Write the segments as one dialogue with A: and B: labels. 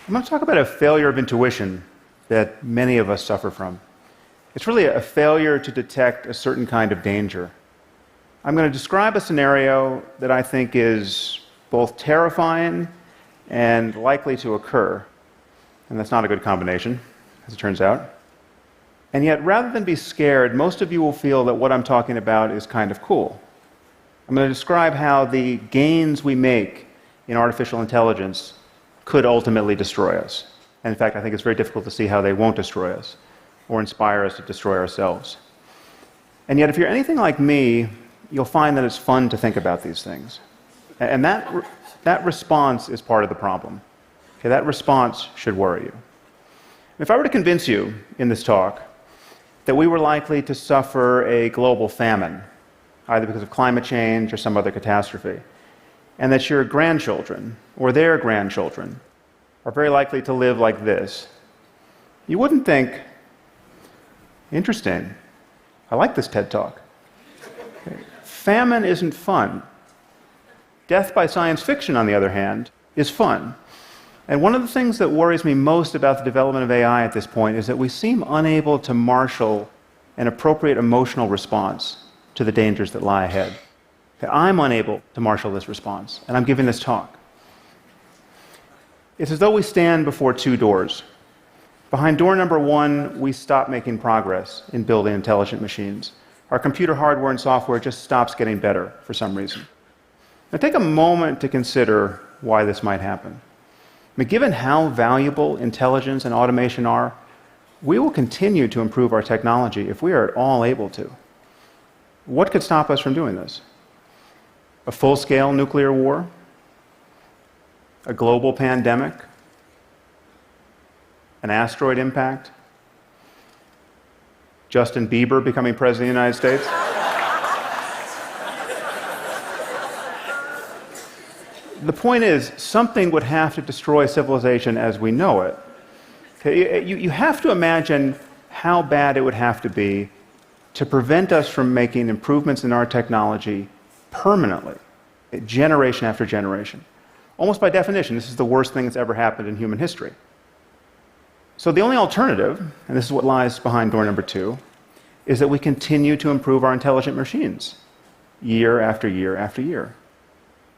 A: I'm going to talk about a failure of intuition that many of us suffer from. It's really a failure to detect a certain kind of danger. I'm going to describe a scenario that I think is both terrifying and likely to occur. And that's not a good combination, as it turns out. And yet, rather than be scared, most of you will feel that what I'm talking about is kind of cool. I'm going to describe how the gains we make in artificial intelligence could ultimately destroy us. And in fact, I think it's very difficult to see how they won't destroy us or inspire us to destroy ourselves. And yet, if you're anything like me, you'll find that it's fun to think about these things. And that response is part of the problem. Okay, that response should worry you. If I were to convince you in this talk that we were likely to suffer a global famine, either because of climate change or some other catastrophe, and that your grandchildren or their grandchildren are very likely to live like this, you wouldn't think, interesting, I like this TED Talk. Okay. Famine isn't fun. Death by science fiction, on the other hand, is fun. And one of the things that worries me most about the development of AI at this point is that we seem unable to marshal an appropriate emotional response to the dangers that lie ahead. I'm unable to marshal this response, and I'm giving this talk. It's as though we stand before two doors. Behind door number one, we stop making progress in building intelligent machines. Our computer hardware and software just stops getting better for some reason. Now take a moment to consider why this might happen. I mean, given how valuable intelligence and automation are, we will continue to improve our technology if we are at all able to. What could stop us from doing this? A full-scale nuclear war? A global pandemic? An asteroid impact? Justin Bieber becoming president of the United States? The point is, something would have to destroy civilization as we know it. Okay, you have to imagine how bad it would have to be to prevent us from making improvements in our technology permanently, generation after generation. Almost by definition, this is the worst thing that's ever happened in human history. So the only alternative, and this is what lies behind door number two, is that we continue to improve our intelligent machines year after year after year.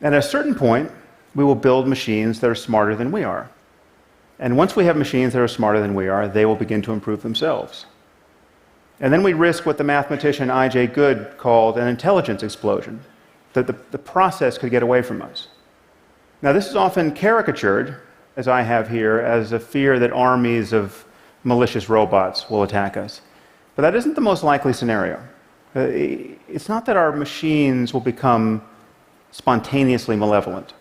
A: And at a certain point, we will build machines that are smarter than we are. And once we have machines that are smarter than we are, they will begin to improve themselves. And then we risk what the mathematician I.J. Good called an intelligence explosion, that the process could get away from us. Now, this is often caricatured, as I have here, as a fear that armies of malicious robots will attack us. But that isn't the most likely scenario. It's not that our machines will become spontaneously malevolent.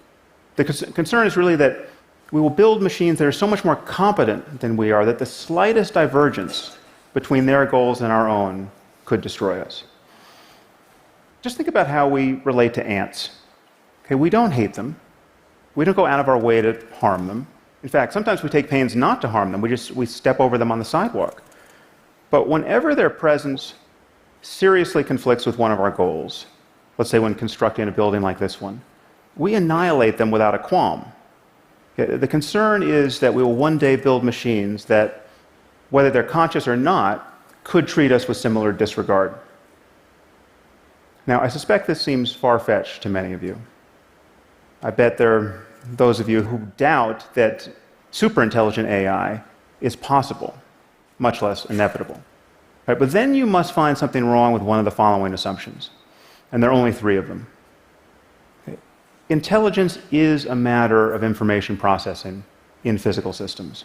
A: The concern is really that we will build machines that are so much more competent than we are that the slightest divergence between their goals and our own could destroy us. Just think about how we relate to ants. Okay, we don't hate them. We don't go out of our way to harm them. In fact, sometimes we take pains not to harm them. We step over them on the sidewalk. But whenever their presence seriously conflicts with one of our goals, let's say when constructing a building like this one, we annihilate them without a qualm. Okay, the concern is that we will one day build machines that, whether they're conscious or not, could treat us with similar disregard. Now, I suspect this seems far-fetched to many of you. I bet there are those of you who doubt that superintelligent AI is possible, much less inevitable. Right, but then you must find something wrong with one of the following assumptions, and there are only three of them. Okay. Intelligence is a matter of information processing in physical systems.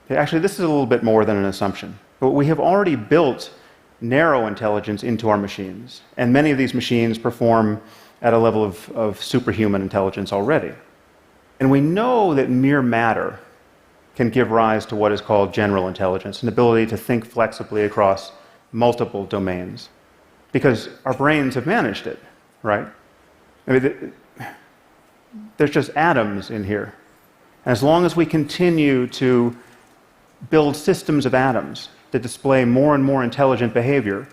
A: Okay, actually, this is a little bit more than an assumption. But we have already built narrow intelligence into our machines, and many of these machines perform at a level of superhuman intelligence already. And we know that mere matter can give rise to what is called general intelligence, an ability to think flexibly across multiple domains, because our brains have managed it, right? I mean, there's just atoms in here. And as long as we continue to build systems of atoms that display more and more intelligent behavior,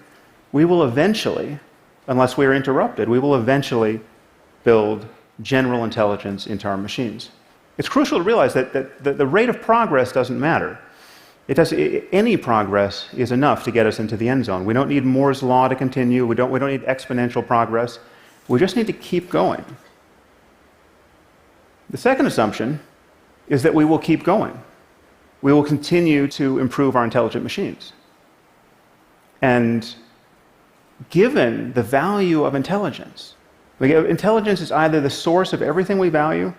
A: we will eventually, unless we are interrupted, we will eventually build general intelligence into our machines. It's crucial to realize that the rate of progress doesn't matter. Any progress is enough to get us into the end zone. We don't need Moore's law to continue. We don't need exponential progress. We just need to keep going. The second assumption is that we will keep going. We will continue to improve our intelligent machines. And given the value of intelligence, intelligence is either the source of everything we value,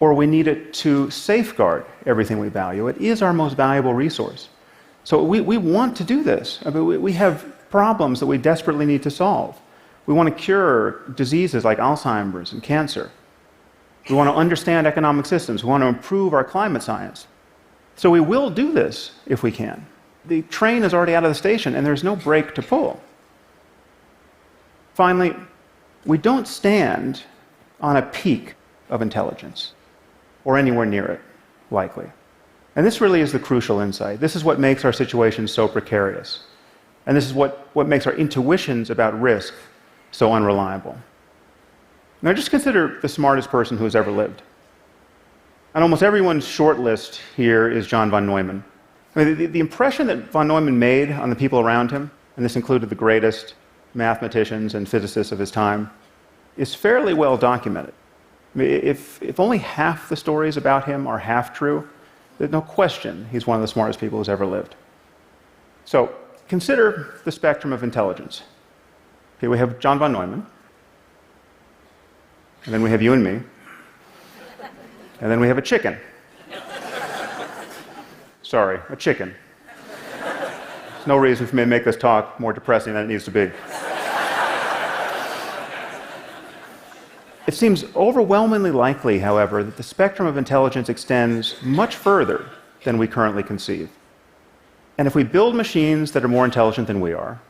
A: or we need it to safeguard everything we value. It is our most valuable resource. So we want to do this. I mean, we have problems that we desperately need to solve. We want to cure diseases like Alzheimer's and cancer. We want to understand economic systems. We want to improve our climate science. So we will do this if we can. The train is already out of the station, and there's no brake to pull. Finally, we don't stand on a peak of intelligence, or anywhere near it, likely. And this really is the crucial insight. This is what makes our situation so precarious. And this is what makes our intuitions about risk so unreliable. Now just consider the smartest person who has ever lived. On almost everyone's short list here is John von Neumann. I mean, the impression that von Neumann made on the people around him, and this included the greatest mathematicians and physicists of his time, is fairly well documented. I mean, if only half the stories about him are half true, there's no question he's one of the smartest people who's ever lived. So consider the spectrum of intelligence. Okay, we have John von Neumann, and then we have you and me, and then we have a chicken. Sorry, a chicken. There's no reason for me to make this talk more depressing than it needs to be. It seems overwhelmingly likely, however, that the spectrum of intelligence extends much further than we currently conceive. And if we build machines that are more intelligent than we are,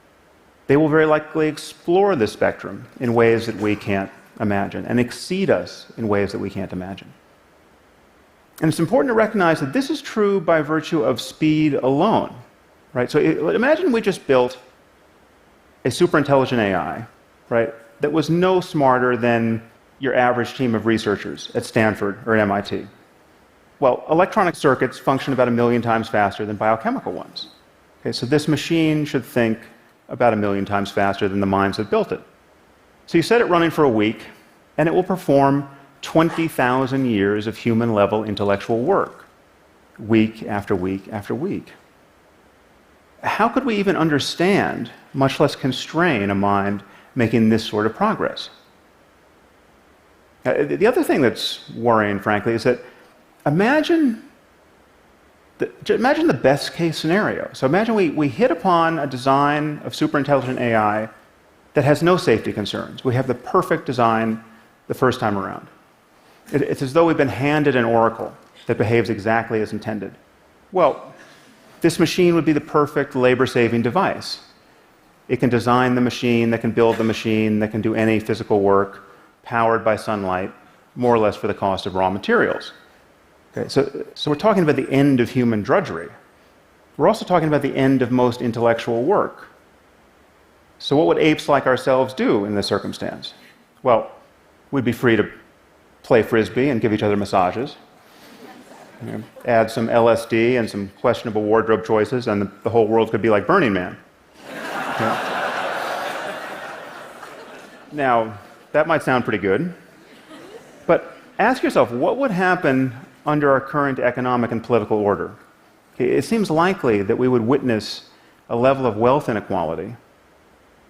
A: they will very likely explore this spectrum in ways that we can't imagine and exceed us in ways that we can't imagine. And it's important to recognize that this is true by virtue of speed alone. Right? So imagine we just built a superintelligent AI, right, that was no smarter than your average team of researchers at Stanford or at MIT. Well, electronic circuits function about 1 million times faster than biochemical ones. Okay, so this machine should think about 1 million times faster than the minds that built it. So you set it running for a week, and it will perform 20,000 years of human-level intellectual work, week after week after week. How could we even understand, much less constrain, a mind making this sort of progress? The other thing that's worrying, frankly, is that imagine the best-case scenario. So imagine we hit upon a design of superintelligent AI that has no safety concerns. We have the perfect design the first time around. It's as though we've been handed an oracle that behaves exactly as intended. Well, this machine would be the perfect labor-saving device. It can design the machine, that can build the machine, that can do any physical work, powered by sunlight, more or less for the cost of raw materials. Okay, so we're talking about the end of human drudgery. We're also talking about the end of most intellectual work. So what would apes like ourselves do in this circumstance? Well, we'd be free to play frisbee and give each other massages. You know, add some LSD and some questionable wardrobe choices, and the whole world could be like Burning Man. Okay. Now, that might sound pretty good, but ask yourself, what would happen under our current economic and political order? Okay, it seems likely that we would witness a level of wealth inequality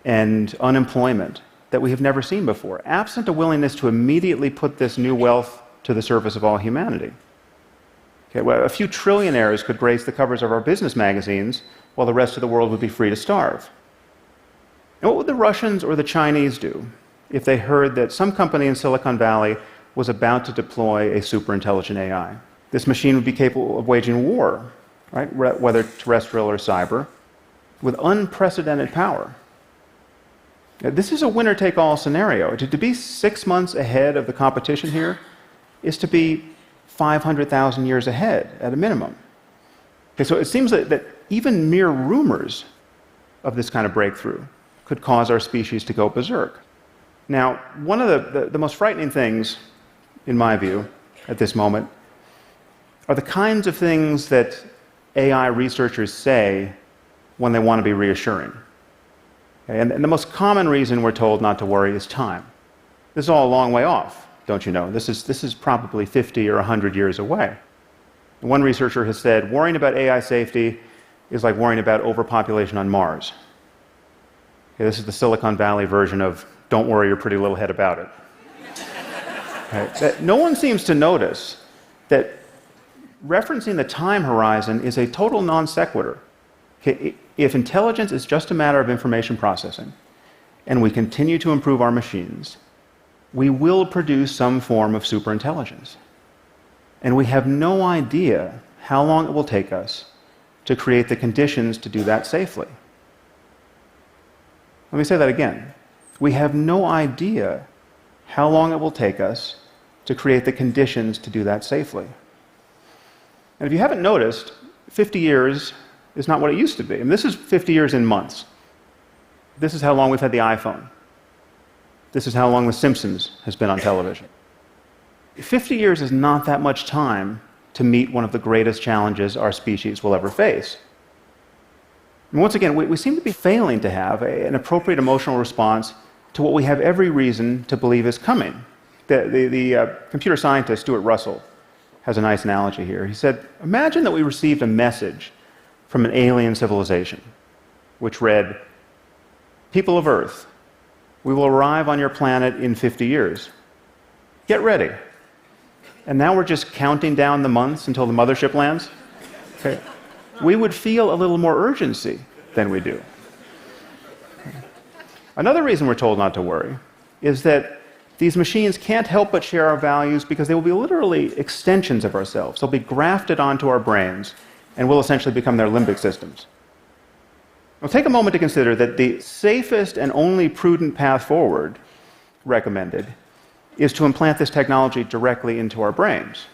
A: and unemployment that we have never seen before, absent a willingness to immediately put this new wealth to the service of all humanity. Okay, well, a few trillionaires could grace the covers of our business magazines, while the rest of the world would be free to starve. And what would the Russians or the Chinese do if they heard that some company in Silicon Valley was about to deploy a superintelligent AI? This machine would be capable of waging war, right, whether terrestrial or cyber, with unprecedented power. Now, this is a winner-take-all scenario. To be 6 months ahead of the competition here is to be 500,000 years ahead at a minimum. Okay, so it seems that even mere rumors of this kind of breakthrough could cause our species to go berserk. Now, one of the most frightening things, in my view, at this moment are the kinds of things that AI researchers say when they want to be reassuring. Okay? And the most common reason we're told not to worry is time. This is all a long way off, don't you know? This is probably 50 or 100 years away. One researcher has said, worrying about AI safety is like worrying about overpopulation on Mars. Okay, this is the Silicon Valley version of don't worry your pretty little head about it. Okay, no one seems to notice that referencing the time horizon is a total non sequitur. Okay, if intelligence is just a matter of information processing, and we continue to improve our machines, we will produce some form of superintelligence. And we have no idea how long it will take us to create the conditions to do that safely. Let me say that again. We have no idea how long it will take us to create the conditions to do that safely. And if you haven't noticed, 50 years is not what it used to be. And this is 50 years in months. This is how long we've had the iPhone. This is how long The Simpsons has been on television. 50 years is not that much time to meet one of the greatest challenges our species will ever face. And once again, we seem to be failing to have an appropriate emotional response to what we have every reason to believe is coming. The computer scientist Stuart Russell has a nice analogy here. He said, imagine that we received a message from an alien civilization, which read, "People of Earth, we will arrive on your planet in 50 years. Get ready." And now we're just counting down the months until the mothership lands? Okay. We would feel a little more urgency than we do. Another reason we're told not to worry is that these machines can't help but share our values because they will be literally extensions of ourselves. They'll be grafted onto our brains and will essentially become their limbic systems. Now, take a moment to consider that the safest and only prudent path forward recommended is to implant this technology directly into our brains.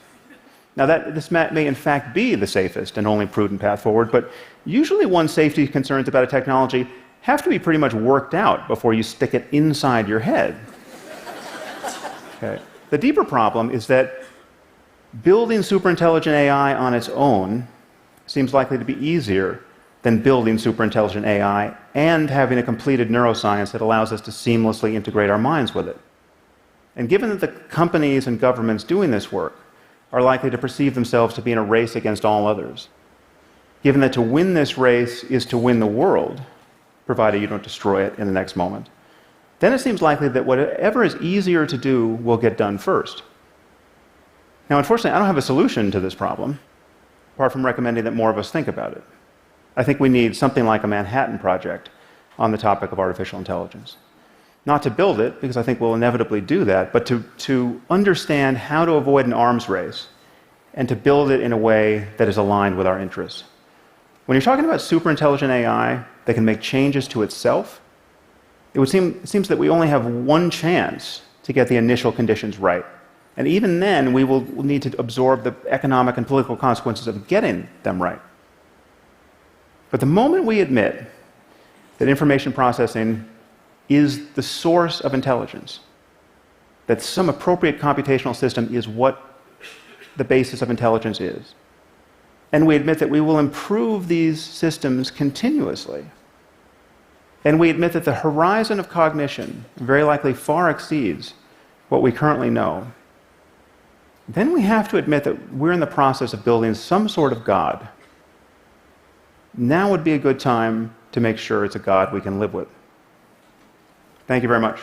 A: Now, this may in fact be the safest and only prudent path forward, but usually one's safety concerns about a technology have to be pretty much worked out before you stick it inside your head. Okay. The deeper problem is that building superintelligent AI on its own seems likely to be easier than building superintelligent AI and having a completed neuroscience that allows us to seamlessly integrate our minds with it. And given that the companies and governments doing this work are likely to perceive themselves to be in a race against all others, given that to win this race is to win the world, provided you don't destroy it in the next moment, then it seems likely that whatever is easier to do will get done first. Now, unfortunately, I don't have a solution to this problem, apart from recommending that more of us think about it. I think we need something like a Manhattan Project on the topic of artificial intelligence. Not to build it, because I think we'll inevitably do that, but to understand how to avoid an arms race and to build it in a way that is aligned with our interests. When you're talking about superintelligent AI that can make changes to itself, it seems that we only have one chance to get the initial conditions right. And even then, we will need to absorb the economic and political consequences of getting them right. But the moment we admit that information processing is the source of intelligence, that some appropriate computational system is what the basis of intelligence is, and we admit that we will improve these systems continuously, and we admit that the horizon of cognition very likely far exceeds what we currently know, then we have to admit that we're in the process of building some sort of God. Now would be a good time to make sure it's a God we can live with. Thank you very much.